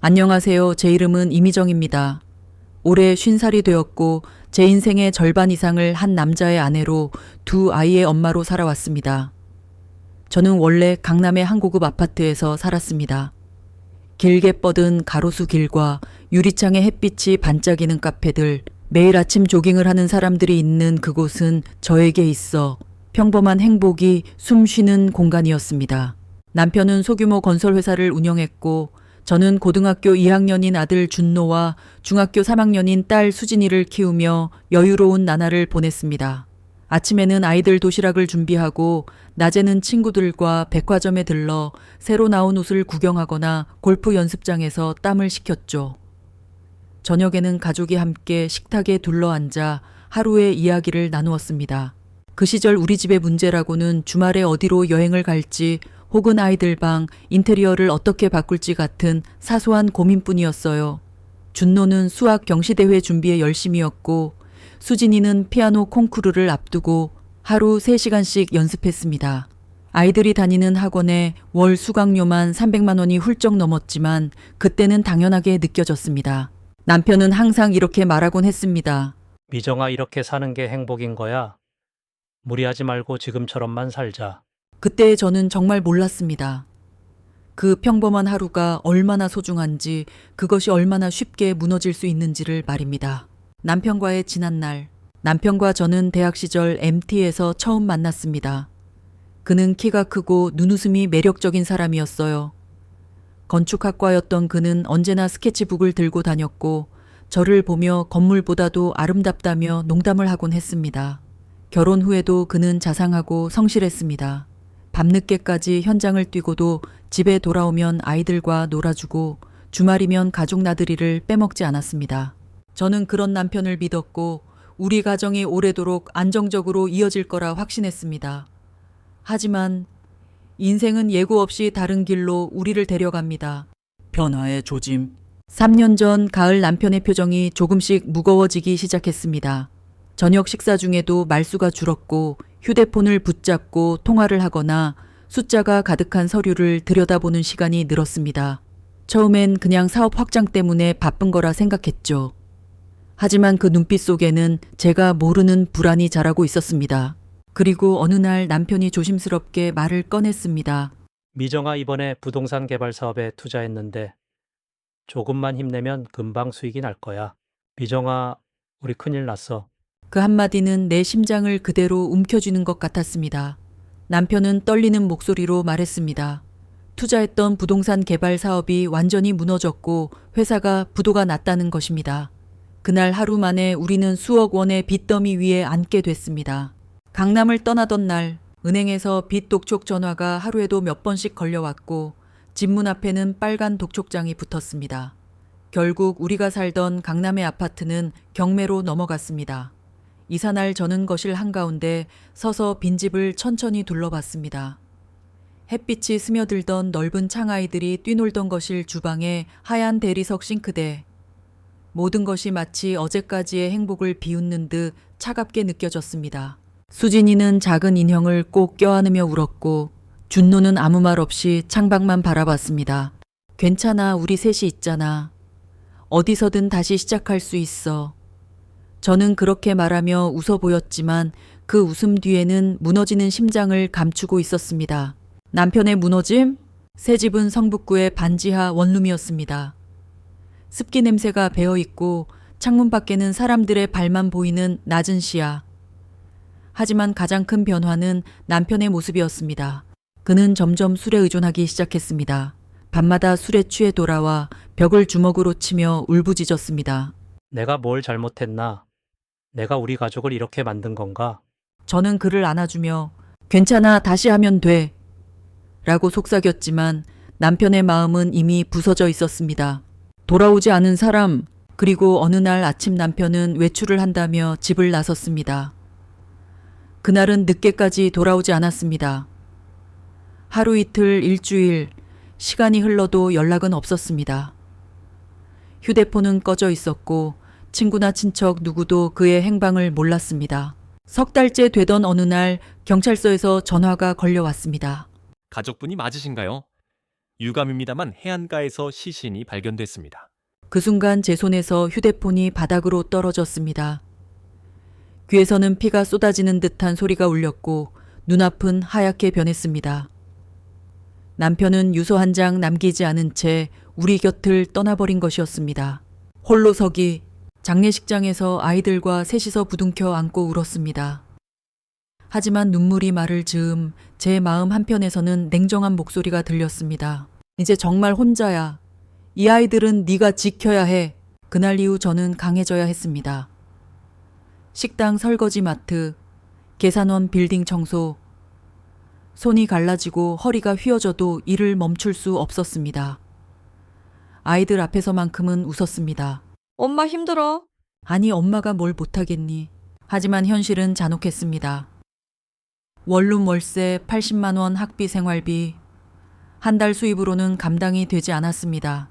안녕하세요. 제 이름은 이미정입니다. 올해 50살이 되었고 제 인생의 절반 이상을 한 남자의 아내로 두 아이의 엄마로 살아왔습니다. 저는 원래 강남의 한 고급 아파트에서 살았습니다. 길게 뻗은 가로수 길과 유리창에 햇빛이 반짝이는 카페들, 매일 아침 조깅을 하는 사람들이 있는 그곳은 저에게 있어 평범한 행복이 숨쉬는 공간이었습니다. 남편은 소규모 건설회사를 운영했고 저는 고등학교 2학년인 아들 준노와 중학교 3학년인 딸 수진이를 키우며 여유로운 나날을 보냈습니다. 아침에는 아이들 도시락을 준비하고 낮에는 친구들과 백화점에 들러 새로 나온 옷을 구경하거나 골프 연습장에서 땀을 식혔죠. 저녁에는 가족이 함께 식탁에 둘러앉아 하루의 이야기를 나누었습니다. 그 시절 우리 집의 문제라고는 주말에 어디로 여행을 갈지 혹은 아이들 방 인테리어를 어떻게 바꿀지 같은 사소한 고민뿐이었어요. 준노는 수학 경시대회 준비에 열심이었고 수진이는 피아노 콩쿠르를 앞두고 하루 3시간씩 연습했습니다. 아이들이 다니는 학원에 월 수강료만 300만 원이 훌쩍 넘었지만 그때는 당연하게 느껴졌습니다. 남편은 항상 이렇게 말하곤 했습니다. 미정아, 이렇게 사는 게 행복인 거야. 무리하지 말고 지금처럼만 살자. 그때 저는 정말 몰랐습니다. 그 평범한 하루가 얼마나 소중한지, 그것이 얼마나 쉽게 무너질 수 있는지를 말입니다. 남편과의 지난 날, 남편과 저는 대학 시절 MT에서 처음 만났습니다. 그는 키가 크고 눈웃음이 매력적인 사람이었어요. 건축학과였던 그는 언제나 스케치북을 들고 다녔고 저를 보며 건물보다도 아름답다며 농담을 하곤 했습니다. 결혼 후에도 그는 자상하고 성실했습니다. 밤늦게까지 현장을 뛰고도 집에 돌아오면 아이들과 놀아주고 주말이면 가족 나들이를 빼먹지 않았습니다. 저는 그런 남편을 믿었고 우리 가정이 오래도록 안정적으로 이어질 거라 확신했습니다. 하지만 인생은 예고 없이 다른 길로 우리를 데려갑니다. 변화의 조짐. 3년 전 가을 남편의 표정이 조금씩 무거워지기 시작했습니다. 저녁 식사 중에도 말수가 줄었고 휴대폰을 붙잡고 통화를 하거나 숫자가 가득한 서류를 들여다보는 시간이 늘었습니다. 처음엔 그냥 사업 확장 때문에 바쁜 거라 생각했죠. 하지만 그 눈빛 속에는 제가 모르는 불안이 자라고 있었습니다. 그리고 어느 날 남편이 조심스럽게 말을 꺼냈습니다. 미정아, 이번에 부동산 개발 사업에 투자했는데 조금만 힘내면 금방 수익이 날 거야. 미정아, 우리 큰일 났어. 그 한마디는 내 심장을 그대로 움켜쥐는 것 같았습니다. 남편은 떨리는 목소리로 말했습니다. 투자했던 부동산 개발 사업이 완전히 무너졌고 회사가 부도가 났다는 것입니다. 그날 하루 만에 우리는 수억 원의 빚더미 위에 앉게 됐습니다. 강남을 떠나던 날 은행에서 빚 독촉 전화가 하루에도 몇 번씩 걸려왔고 집 문 앞에는 빨간 독촉장이 붙었습니다. 결국 우리가 살던 강남의 아파트는 경매로 넘어갔습니다. 이사날 저는 거실 한가운데 서서 빈집을 천천히 둘러봤습니다. 햇빛이 스며들던 넓은 창아이들이 뛰놀던 거실 주방에 하얀 대리석 싱크대. 모든 것이 마치 어제까지의 행복을 비웃는 듯 차갑게 느껴졌습니다. 수진이는 작은 인형을 꼭 껴안으며 울었고 준노는 아무 말 없이 창밖만 바라봤습니다. 괜찮아, 우리 셋이 있잖아. 어디서든 다시 시작할 수 있어. 저는 그렇게 말하며 웃어 보였지만 그 웃음 뒤에는 무너지는 심장을 감추고 있었습니다. 남편의 무너짐? 새 집은 성북구의 반지하 원룸이었습니다. 습기 냄새가 배어있고 창문 밖에는 사람들의 발만 보이는 낮은 시야. 하지만 가장 큰 변화는 남편의 모습이었습니다. 그는 점점 술에 의존하기 시작했습니다. 밤마다 술에 취해 돌아와 벽을 주먹으로 치며 울부짖었습니다. 내가 뭘 잘못했나? 내가 우리 가족을 이렇게 만든 건가? 저는 그를 안아주며 괜찮아, 다시 하면 돼 라고 속삭였지만 남편의 마음은 이미 부서져 있었습니다. 돌아오지 않은 사람, 그리고 어느 날 아침 남편은 외출을 한다며 집을 나섰습니다. 그날은 늦게까지 돌아오지 않았습니다. 하루 이틀, 일주일, 시간이 흘러도 연락은 없었습니다. 휴대폰은 꺼져 있었고 친구나 친척 누구도 그의 행방을 몰랐습니다. 석 달째 되던 어느 날 경찰서에서 전화가 걸려왔습니다. 가족분이 맞으신가요? 유감입니다만 해안가에서 시신이 발견됐습니다. 그 순간 제 손에서 휴대폰이 바닥으로 떨어졌습니다. 귀에서는 피가 쏟아지는 듯한 소리가 울렸고 눈앞은 하얗게 변했습니다. 남편은 유서 한 장 남기지 않은 채 우리 곁을 떠나버린 것이었습니다. 홀로 서기 장례식장에서 아이들과 셋이서 부둥켜 안고 울었습니다. 하지만 눈물이 말을 즈음 제 마음 한편에서는 냉정한 목소리가 들렸습니다. 이제 정말 혼자야. 이 아이들은 네가 지켜야 해. 그날 이후 저는 강해져야 했습니다. 식당 설거지 마트, 계산원 빌딩 청소. 손이 갈라지고 허리가 휘어져도 일을 멈출 수 없었습니다. 아이들 앞에서만큼은 웃었습니다. 엄마 힘들어. 아니 엄마가 뭘 못하겠니. 하지만 현실은 잔혹했습니다. 원룸 월세 80만 원 학비 생활비. 한 달 수입으로는 감당이 되지 않았습니다.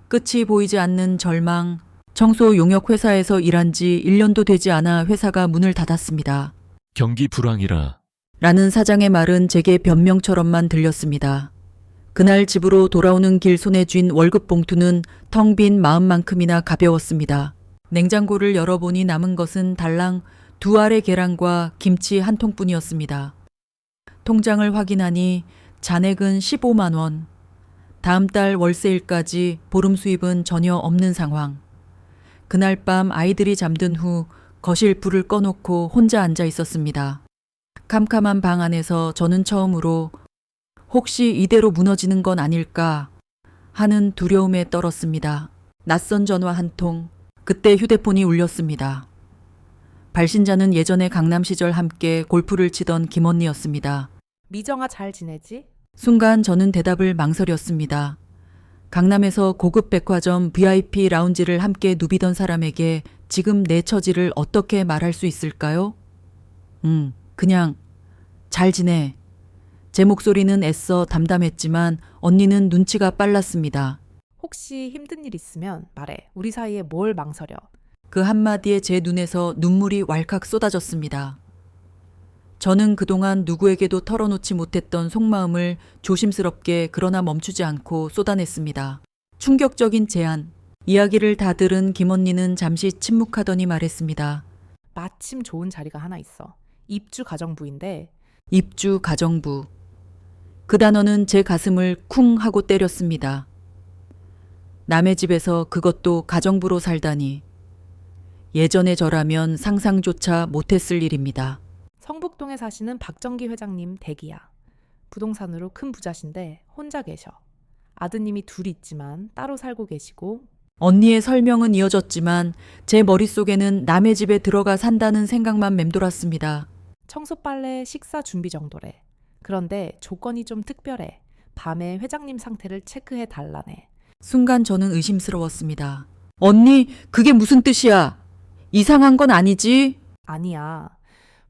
끝이 보이지 않는 절망. 청소 용역 회사에서 일한 지 1년도 되지 않아 회사가 문을 닫았습니다. 경기 불황이라 라는 사장의 말은 제게 변명처럼만 들렸습니다. 그날 집으로 돌아오는 길 손에 쥔 월급 봉투는 텅 빈 마음만큼이나 가벼웠습니다. 냉장고를 열어보니 남은 것은 달랑 2알의 계란과 김치 한 통뿐이었습니다. 통장을 확인하니 잔액은 15만 원. 다음 달 월세일까지 보름 수입은 전혀 없는 상황. 그날 밤 아이들이 잠든 후 거실 불을 꺼놓고 혼자 앉아 있었습니다. 캄캄한 방 안에서 저는 처음으로 혹시 이대로 무너지는 건 아닐까 하는 두려움에 떨었습니다. 낯선 전화 한 통. 그때 휴대폰이 울렸습니다. 발신자는 예전에 강남 시절 함께 골프를 치던 김언니였습니다. 미정아 잘 지내지? 순간 저는 대답을 망설였습니다. 강남에서 고급 백화점 VIP 라운지를 함께 누비던 사람에게 지금 내 처지를 어떻게 말할 수 있을까요? 그냥 잘 지내. 제 목소리는 애써 담담했지만 언니는 눈치가 빨랐습니다. 혹시 힘든 일 있으면 말해. 우리 사이에 뭘 망설여. 그 한마디에 제 눈에서 눈물이 왈칵 쏟아졌습니다. 저는 그동안 누구에게도 털어놓지 못했던 속마음을 조심스럽게 그러나 멈추지 않고 쏟아냈습니다. 충격적인 제안. 이야기를 다 들은 김언니는 잠시 침묵하더니 말했습니다. 마침 좋은 자리가 하나 있어. 입주 가정부인데 입주 가정부. 그 단어는 제 가슴을 쿵 하고 때렸습니다. 남의 집에서 그것도 가정부로 살다니. 예전의 저라면 상상조차 못했을 일입니다. 성북동에 사시는 박정기 회장님 댁이야. 부동산으로 큰 부자신데 혼자 계셔. 아드님이 둘이 있지만 따로 살고 계시고 언니의 설명은 이어졌지만 제 머릿속에는 남의 집에 들어가 산다는 생각만 맴돌았습니다. 청소 빨래 식사 준비 정도래. 그런데 조건이 좀 특별해. 밤에 회장님 상태를 체크해 달라네. 순간 저는 의심스러웠습니다. 언니, 그게 무슨 뜻이야? 이상한 건 아니지? 아니야.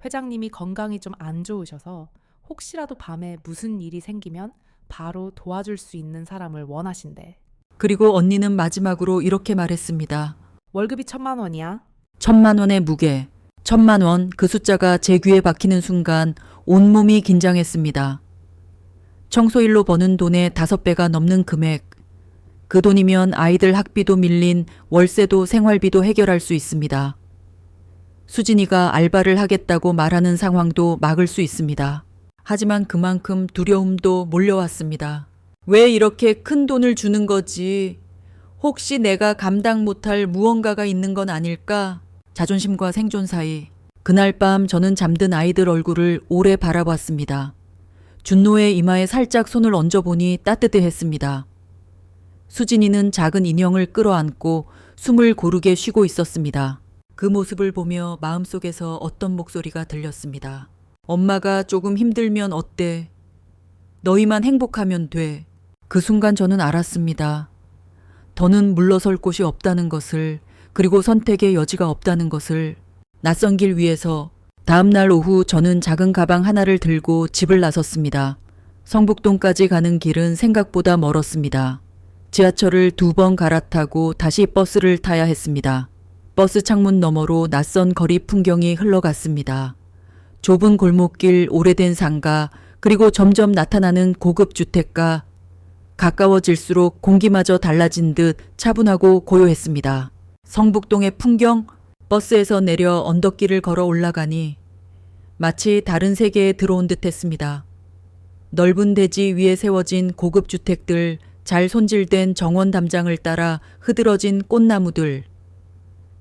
회장님이 건강이 좀 안 좋으셔서 혹시라도 밤에 무슨 일이 생기면 바로 도와줄 수 있는 사람을 원하신대. 그리고 언니는 마지막으로 이렇게 말했습니다. 월급이 1,000만 원이야. 1,000만 원의 무게. 1,000만 원, 그 숫자가 제 귀에 박히는 순간 온몸이 긴장했습니다. 청소일로 버는 돈의 5배가 넘는 금액. 그 돈이면 아이들 학비도 밀린 월세도 생활비도 해결할 수 있습니다. 수진이가 알바를 하겠다고 말하는 상황도 막을 수 있습니다. 하지만 그만큼 두려움도 몰려왔습니다. 왜 이렇게 큰 돈을 주는 거지? 혹시 내가 감당 못할 무언가가 있는 건 아닐까? 자존심과 생존 사이. 그날 밤 저는 잠든 아이들 얼굴을 오래 바라봤습니다. 준노의 이마에 살짝 손을 얹어보니 따뜻해했습니다. 수진이는 작은 인형을 끌어안고 숨을 고르게 쉬고 있었습니다. 그 모습을 보며 마음속에서 어떤 목소리가 들렸습니다. 엄마가 조금 힘들면 어때? 너희만 행복하면 돼. 그 순간 저는 알았습니다. 더는 물러설 곳이 없다는 것을, 그리고 선택의 여지가 없다는 것을. 낯선 길 위에서 다음 날 오후 저는 작은 가방 하나를 들고 집을 나섰습니다. 성북동까지 가는 길은 생각보다 멀었습니다. 지하철을 2번 갈아타고 다시 버스를 타야 했습니다. 버스 창문 너머로 낯선 거리 풍경이 흘러갔습니다. 좁은 골목길, 오래된 상가, 그리고 점점 나타나는 고급 주택가. 가까워질수록 공기마저 달라진 듯 차분하고 고요했습니다. 성북동의 풍경, 버스에서 내려 언덕길을 걸어 올라가니 마치 다른 세계에 들어온 듯 했습니다. 넓은 대지 위에 세워진 고급 주택들, 잘 손질된 정원 담장을 따라 흐드러진 꽃나무들,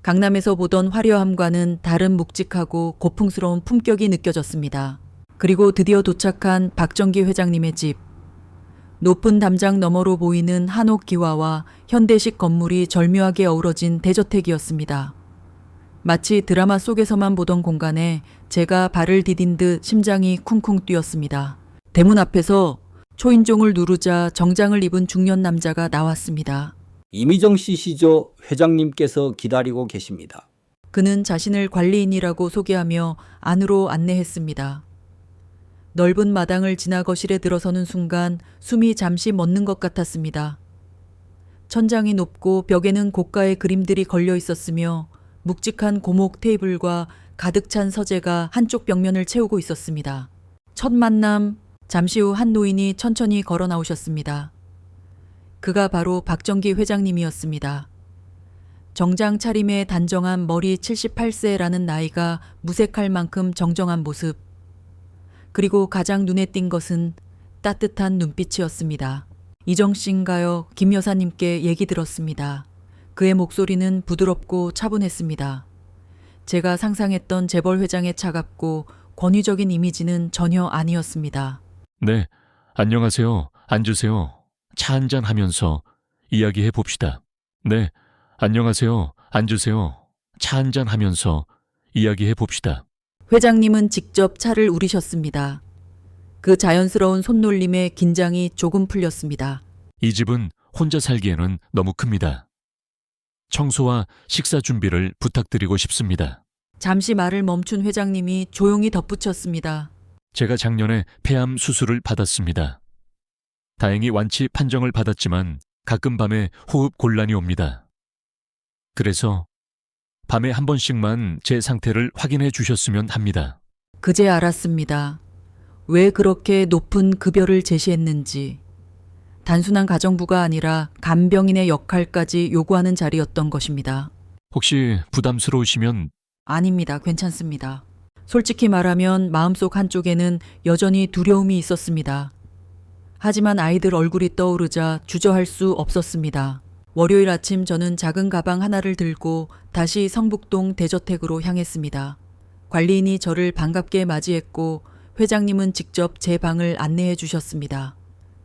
강남에서 보던 화려함과는 다른 묵직하고 고풍스러운 품격이 느껴졌습니다. 그리고 드디어 도착한 박정기 회장님의 집. 높은 담장 너머로 보이는 한옥 기와와 현대식 건물이 절묘하게 어우러진 대저택이었습니다. 마치 드라마 속에서만 보던 공간에 제가 발을 디딘 듯 심장이 쿵쿵 뛰었습니다. 대문 앞에서 초인종을 누르자 정장을 입은 중년 남자가 나왔습니다. 이미정 씨시죠? 회장님께서 기다리고 계십니다. 그는 자신을 관리인이라고 소개하며 안으로 안내했습니다. 넓은 마당을 지나 거실에 들어서는 순간 숨이 잠시 멎는 것 같았습니다. 천장이 높고 벽에는 고가의 그림들이 걸려 있었으며 묵직한 고목 테이블과 가득 찬 서재가 한쪽 벽면을 채우고 있었습니다. 첫 만남, 잠시 후 한 노인이 천천히 걸어 나오셨습니다. 그가 바로 박정기 회장님이었습니다. 정장 차림에 단정한 머리 78세라는 나이가 무색할 만큼 정정한 모습. 그리고 가장 눈에 띈 것은 따뜻한 눈빛이었습니다. 이정 씨인가요? 김 여사님께 얘기 들었습니다. 그의 목소리는 부드럽고 차분했습니다. 제가 상상했던 재벌 회장의 차갑고 권위적인 이미지는 전혀 아니었습니다. 네, 안녕하세요. 앉으세요. 차 한잔 하면서 이야기해 봅시다. 네, 안녕하세요. 앉으세요. 차 한잔 하면서 이야기해 봅시다. 회장님은 직접 차를 우리셨습니다. 그 자연스러운 손놀림에 긴장이 조금 풀렸습니다. 이 집은 혼자 살기에는 너무 큽니다. 청소와 식사 준비를 부탁드리고 싶습니다. 잠시 말을 멈춘 회장님이 조용히 덧붙였습니다. 제가 작년에 폐암 수술을 받았습니다. 다행히 완치 판정을 받았지만 가끔 밤에 호흡 곤란이 옵니다. 그래서 밤에 한 번씩만 제 상태를 확인해 주셨으면 합니다. 그제 알았습니다. 왜 그렇게 높은 급여를 제시했는지. 단순한 가정부가 아니라 간병인의 역할까지 요구하는 자리였던 것입니다. 혹시 부담스러우시면 아닙니다. 괜찮습니다. 솔직히 말하면 마음속 한쪽에는 여전히 두려움이 있었습니다. 하지만 아이들 얼굴이 떠오르자 주저할 수 없었습니다. 월요일 아침 저는 작은 가방 하나를 들고 다시 성북동 대저택으로 향했습니다. 관리인이 저를 반갑게 맞이했고 회장님은 직접 제 방을 안내해 주셨습니다.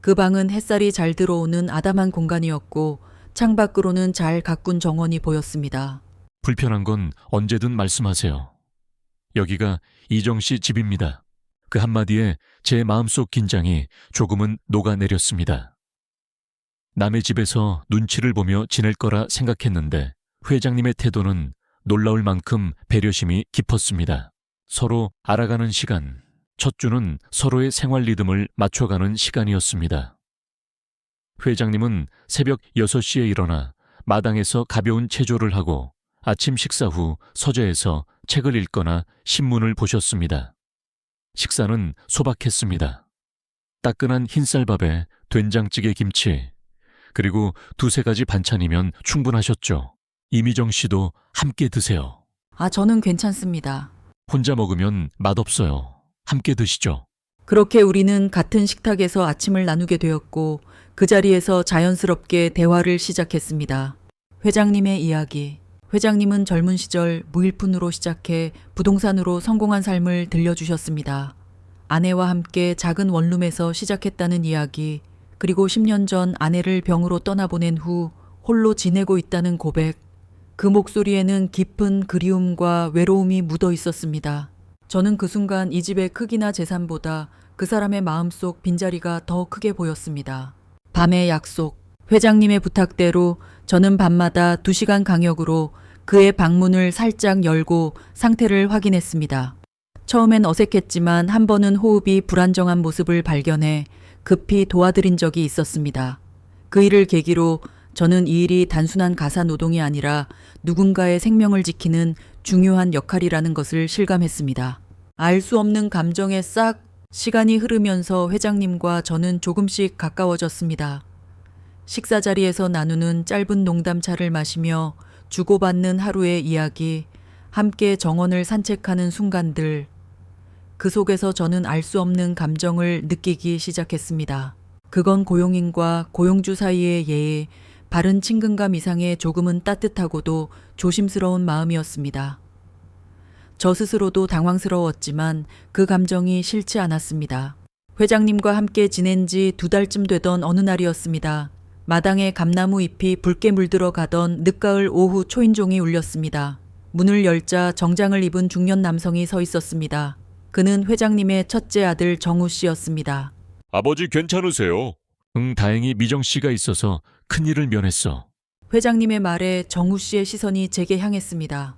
그 방은 햇살이 잘 들어오는 아담한 공간이었고 창밖으로는 잘 가꾼 정원이 보였습니다. 불편한 건 언제든 말씀하세요. 여기가 이정 씨 집입니다. 그 한마디에 제 마음속 긴장이 조금은 녹아내렸습니다. 남의 집에서 눈치를 보며 지낼 거라 생각했는데 회장님의 태도는 놀라울 만큼 배려심이 깊었습니다. 서로 알아가는 시간, 첫 주는 서로의 생활 리듬을 맞춰가는 시간이었습니다. 회장님은 새벽 6시에 일어나 마당에서 가벼운 체조를 하고 아침 식사 후 서재에서 책을 읽거나 신문을 보셨습니다. 식사는 소박했습니다. 따끈한 흰쌀밥에 된장찌개 김치, 그리고 2-3가지 반찬이면 충분하셨죠. 이미정 씨도 함께 드세요. 저는 괜찮습니다. 혼자 먹으면 맛없어요. 함께 드시죠. 그렇게 우리는 같은 식탁에서 아침을 나누게 되었고 그 자리에서 자연스럽게 대화를 시작했습니다. 회장님의 이야기. 회장님은 젊은 시절 무일푼으로 시작해 부동산으로 성공한 삶을 들려주셨습니다. 아내와 함께 작은 원룸에서 시작했다는 이야기, 그리고 10년 전 아내를 병으로 떠나보낸 후 홀로 지내고 있다는 고백. 그 목소리에는 깊은 그리움과 외로움이 묻어 있었습니다. 저는 그 순간 이 집의 크기나 재산보다 그 사람의 마음속 빈자리가 더 크게 보였습니다. 밤의 약속. 회장님의 부탁대로 저는 밤마다 2시간 간격으로 그의 방문을 살짝 열고 상태를 확인했습니다. 처음엔 어색했지만 한 번은 호흡이 불안정한 모습을 발견해 급히 도와드린 적이 있었습니다. 그 일을 계기로 저는 이 일이 단순한 가사 노동이 아니라 누군가의 생명을 지키는 중요한 역할이라는 것을 실감했습니다. 알 수 없는 감정에 싹 시간이 흐르면서 회장님과 저는 조금씩 가까워졌습니다. 식사 자리에서 나누는 짧은 농담차를 마시며 주고받는 하루의 이야기, 함께 정원을 산책하는 순간들, 그 속에서 저는 알 수 없는 감정을 느끼기 시작했습니다. 그건 고용인과 고용주 사이의 예의, 바른 친근감 이상의 조금은 따뜻하고도 조심스러운 마음이었습니다. 저 스스로도 당황스러웠지만 그 감정이 싫지 않았습니다. 회장님과 함께 지낸 지 2달쯤 되던 어느 날이었습니다. 마당에 감나무 잎이 붉게 물들어 가던 늦가을 오후 초인종이 울렸습니다. 문을 열자 정장을 입은 중년 남성이 서 있었습니다. 그는 회장님의 첫째 아들 정우 씨였습니다. 아버지 괜찮으세요? 응, 다행히 미정 씨가 있어서 큰일을 면했어. 회장님의 말에 정우 씨의 시선이 제게 향했습니다.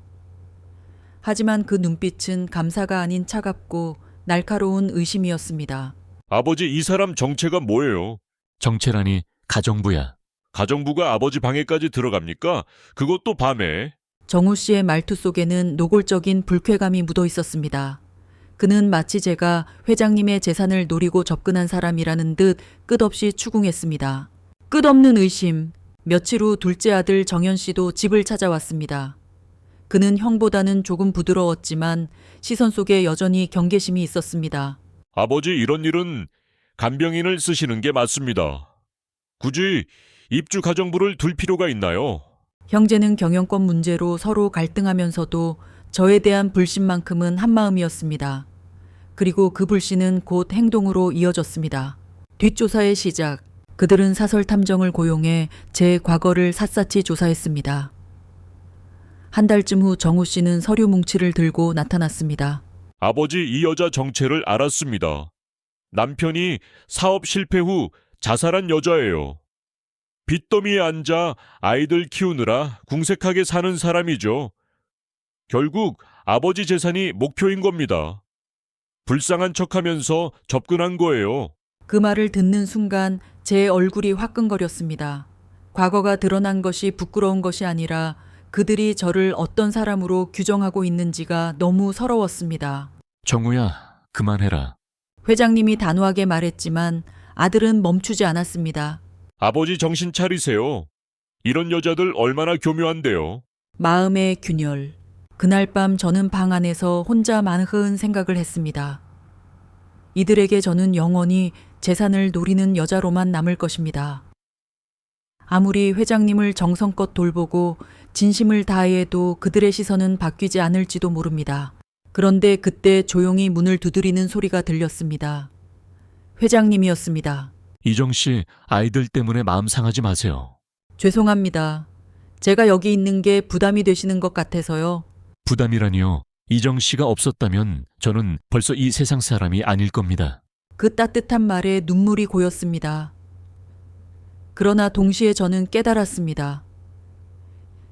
하지만 그 눈빛은 감사가 아닌 차갑고 날카로운 의심이었습니다. 아버지 이 사람 정체가 뭐예요? 정체라니 가정부야. 가정부가 아버지 방에까지 들어갑니까? 그것도 밤에. 정우 씨의 말투 속에는 노골적인 불쾌감이 묻어 있었습니다. 그는 마치 제가 회장님의 재산을 노리고 접근한 사람이라는 듯 끝없이 추궁했습니다. 끝없는 의심. 며칠 후 둘째 아들 정현 씨도 집을 찾아왔습니다. 그는 형보다는 조금 부드러웠지만 시선 속에 여전히 경계심이 있었습니다. 아버지 이런 일은 간병인을 쓰시는 게 맞습니다. 굳이 입주 가정부를 둘 필요가 있나요? 형제는 경영권 문제로 서로 갈등하면서도 저에 대한 불신만큼은 한마음이었습니다. 그리고 그 불신은 곧 행동으로 이어졌습니다. 뒷조사의 시작. 그들은 사설 탐정을 고용해 제 과거를 샅샅이 조사했습니다. 한 달쯤 후 정우 씨는 서류 뭉치를 들고 나타났습니다. 아버지 이 여자 정체를 알았습니다. 남편이 사업 실패 후 자살한 여자예요. 빚더미에 앉아 아이들 키우느라 궁색하게 사는 사람이죠. 결국 아버지 재산이 목표인 겁니다. 불쌍한 척하면서 접근한 거예요. 그 말을 듣는 순간 제 얼굴이 화끈거렸습니다. 과거가 드러난 것이 부끄러운 것이 아니라 그들이 저를 어떤 사람으로 규정하고 있는지가 너무 서러웠습니다. 정우야, 그만해라. 회장님이 단호하게 말했지만 아들은 멈추지 않았습니다. 아버지 정신 차리세요. 이런 여자들 얼마나 교묘한데요. 마음의 균열. 그날 밤 저는 방 안에서 혼자 만흐은 생각을 했습니다. 이들에게 저는 영원히 재산을 노리는 여자로만 남을 것입니다. 아무리 회장님을 정성껏 돌보고 진심을 다해도 그들의 시선은 바뀌지 않을지도 모릅니다. 그런데 그때 조용히 문을 두드리는 소리가 들렸습니다. 회장님이었습니다. 이정 씨, 아이들 때문에 마음 상하지 마세요. 죄송합니다. 제가 여기 있는 게 부담이 되시는 것 같아서요. 부담이라니요. 이정 씨가 없었다면 저는 벌써 이 세상 사람이 아닐 겁니다. 그 따뜻한 말에 눈물이 고였습니다. 그러나 동시에 저는 깨달았습니다.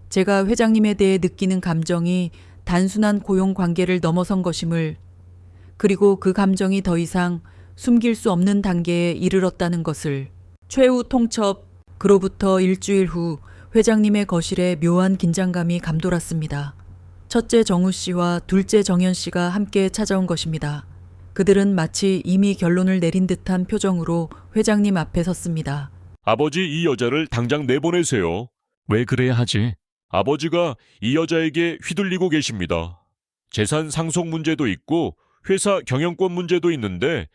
제가 회장님에 대해 느끼는 감정이 단순한 고용 관계를 넘어선 것임을, 그리고 그 감정이 더 이상 숨길 수 없는 단계에 이르렀다는 것을. 최후 통첩. 그로부터 일주일 후 회장님의 거실에 묘한 긴장감이 감돌았습니다. 첫째 정우 씨와 둘째 정현 씨가 함께 찾아온 것입니다. 그들은 마치 이미 결론을 내린 듯한 표정으로 회장님 앞에 섰습니다. 아버지 이 여자를 당장 내보내세요. 왜 그래야 하지? 아버지가 이 여자에게 휘둘리고 계십니다. 재산 상속 문제도 있고 회사 경영권 문제도 있는데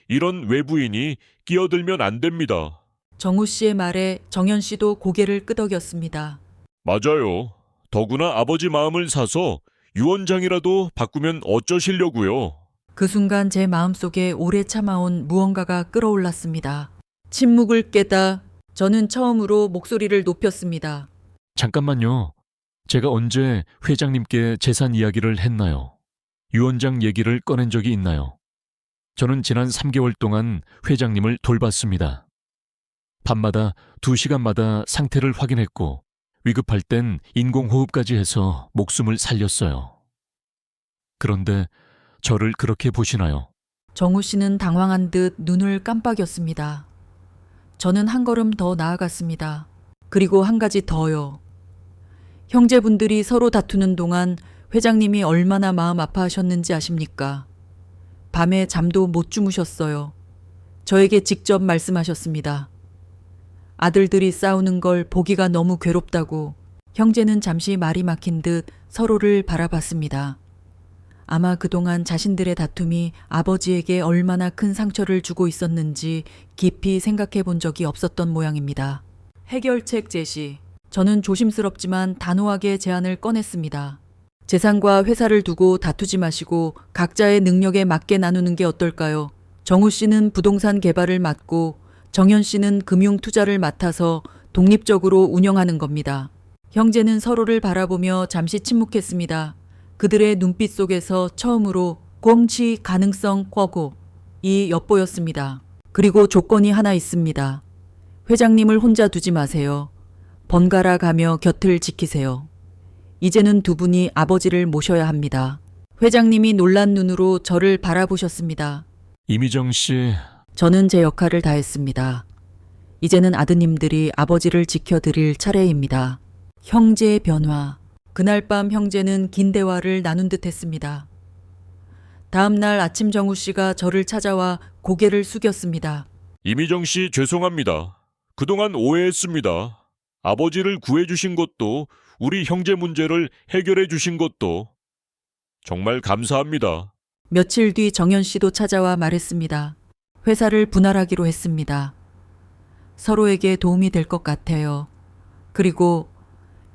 이런 외부인이 끼어들면 안 됩니다. 정우 씨의 말에 정현 씨도 고개를 끄덕였습니다. 맞아요. 더구나 아버지 마음을 사서 유언장이라도 바꾸면 어쩌시려고요. 그 순간 제 마음속에 오래 참아온 무언가가 끌어올랐습니다. 침묵을 깨다 저는 처음으로 목소리를 높였습니다. 잠깐만요. 제가 언제 회장님께 재산 이야기를 했나요? 유언장 얘기를 꺼낸 적이 있나요? 저는 지난 3개월 동안 회장님을 돌봤습니다. 밤마다 2시간마다 상태를 확인했고 위급할 땐 인공호흡까지 해서 목숨을 살렸어요. 그런데 저를 그렇게 보시나요? 정우 씨는 당황한 듯 눈을 깜빡였습니다. 저는 한 걸음 더 나아갔습니다. 그리고 한 가지 더요. 형제분들이 서로 다투는 동안 회장님이 얼마나 마음 아파하셨는지 아십니까? 밤에 잠도 못 주무셨어요. 저에게 직접 말씀하셨습니다. 아들들이 싸우는 걸 보기가 너무 괴롭다고 형제는 잠시 말이 막힌 듯 서로를 바라봤습니다. 아마 그동안 자신들의 다툼이 아버지에게 얼마나 큰 상처를 주고 있었는지 깊이 생각해 본 적이 없었던 모양입니다. 해결책 제시. 저는 조심스럽지만 단호하게 제안을 꺼냈습니다. 재산과 회사를 두고 다투지 마시고 각자의 능력에 맞게 나누는 게 어떨까요? 정우 씨는 부동산 개발을 맡고 정현 씨는 금융 투자를 맡아서 독립적으로 운영하는 겁니다. 형제는 서로를 바라보며 잠시 침묵했습니다. 그들의 눈빛 속에서 처음으로 공치 가능성 꿔고이 엿보였습니다. 그리고 조건이 하나 있습니다. 회장님을 혼자 두지 마세요. 번갈아 가며 곁을 지키세요. 이제는 두 분이 아버지를 모셔야 합니다. 회장님이 놀란 눈으로 저를 바라보셨습니다. 이미정 씨, 저는 제 역할을 다했습니다. 이제는 아드님들이 아버지를 지켜드릴 차례입니다. 형제의 변화. 그날 밤 형제는 긴 대화를 나눈 듯 했습니다. 다음 날 아침 정우 씨가 저를 찾아와 고개를 숙였습니다. 이미정 씨 죄송합니다. 그동안 오해했습니다. 아버지를 구해주신 것도 우리 형제 문제를 해결해 주신 것도 정말 감사합니다. 며칠 뒤 정현 씨도 찾아와 말했습니다. 회사를 분할하기로 했습니다. 서로에게 도움이 될 것 같아요. 그리고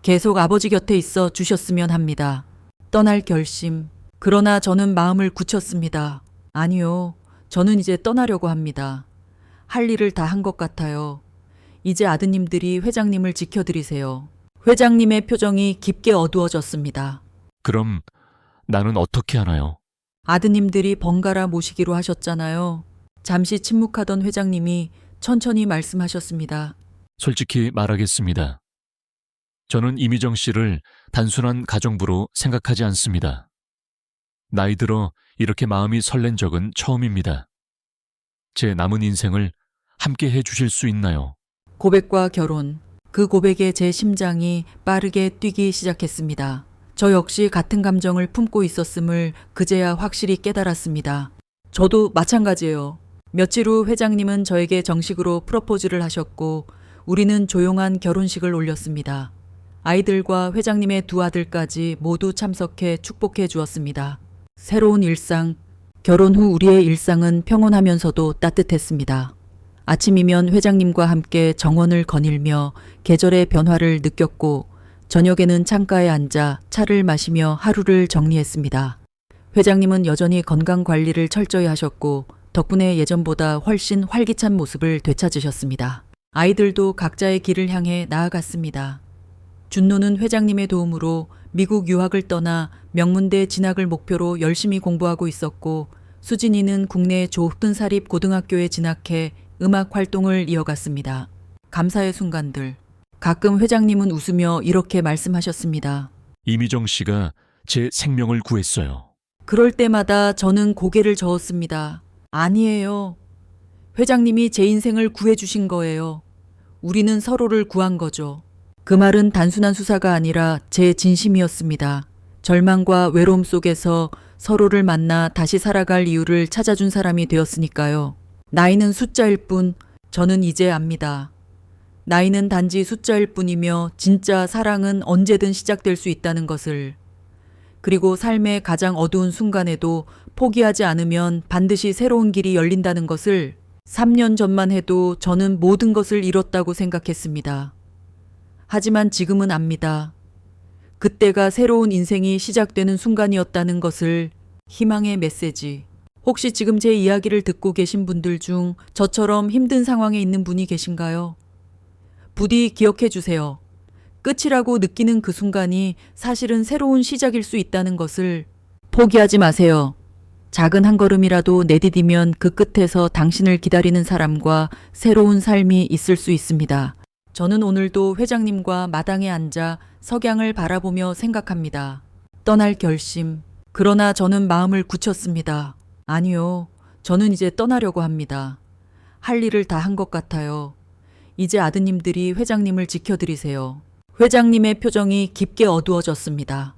계속 아버지 곁에 있어 주셨으면 합니다. 떠날 결심. 그러나 저는 마음을 굳혔습니다. 아니요. 저는 이제 떠나려고 합니다. 할 일을 다 한 것 같아요. 이제 아드님들이 회장님을 지켜드리세요. 회장님의 표정이 깊게 어두워졌습니다. 그럼 나는 어떻게 하나요? 아드님들이 번갈아 모시기로 하셨잖아요. 잠시 침묵하던 회장님이 천천히 말씀하셨습니다. 솔직히 말하겠습니다. 저는 이미정 씨를 단순한 가정부로 생각하지 않습니다. 나이 들어 이렇게 마음이 설렌 적은 처음입니다. 제 남은 인생을 함께 해 주실 수 있나요? 고백과 결혼. 그 고백에 제 심장이 빠르게 뛰기 시작했습니다. 저 역시 같은 감정을 품고 있었음을 그제야 확실히 깨달았습니다. 저도 마찬가지예요. 며칠 후 회장님은 저에게 정식으로 프로포즈를 하셨고 우리는 조용한 결혼식을 올렸습니다. 아이들과 회장님의 두 아들까지 모두 참석해 축복해 주었습니다. 새로운 일상, 결혼 후 우리의 일상은 평온하면서도 따뜻했습니다. 아침이면 회장님과 함께 정원을 거닐며 계절의 변화를 느꼈고 저녁에는 창가에 앉아 차를 마시며 하루를 정리했습니다. 회장님은 여전히 건강 관리를 철저히 하셨고 덕분에 예전보다 훨씬 활기찬 모습을 되찾으셨습니다. 아이들도 각자의 길을 향해 나아갔습니다. 준노는 회장님의 도움으로 미국 유학을 떠나 명문대 진학을 목표로 열심히 공부하고 있었고 수진이는 국내 좁은 사립 고등학교에 진학해 음악 활동을 이어갔습니다. 감사의 순간들. 가끔 회장님은 웃으며 이렇게 말씀하셨습니다. 이미정 씨가 제 생명을 구했어요. 그럴 때마다 저는 고개를 저었습니다. 아니에요. 회장님이 제 인생을 구해주신 거예요. 우리는 서로를 구한 거죠. 그 말은 단순한 수사가 아니라 제 진심이었습니다. 절망과 외로움 속에서 서로를 만나 다시 살아갈 이유를 찾아준 사람이 되었으니까요. 나이는 숫자일 뿐 저는 이제 압니다. 나이는 단지 숫자일 뿐이며 진짜 사랑은 언제든 시작될 수 있다는 것을. 그리고 삶의 가장 어두운 순간에도 포기하지 않으면 반드시 새로운 길이 열린다는 것을 3년 전만 해도 저는 모든 것을 잃었다고 생각했습니다. 하지만 지금은 압니다. 그때가 새로운 인생이 시작되는 순간이었다는 것을. 희망의 메시지. 혹시 지금 제 이야기를 듣고 계신 분들 중 저처럼 힘든 상황에 있는 분이 계신가요? 부디 기억해 주세요. 끝이라고 느끼는 그 순간이 사실은 새로운 시작일 수 있다는 것을. 포기하지 마세요. 작은 한 걸음이라도 내디디면 그 끝에서 당신을 기다리는 사람과 새로운 삶이 있을 수 있습니다. 저는 오늘도 회장님과 마당에 앉아 석양을 바라보며 생각합니다. 떠날 결심. 그러나 저는 마음을 굳혔습니다. 아니요. 저는 이제 떠나려고 합니다. 할 일을 다 한 것 같아요. 이제 아드님들이 회장님을 지켜드리세요. 회장님의 표정이 깊게 어두워졌습니다.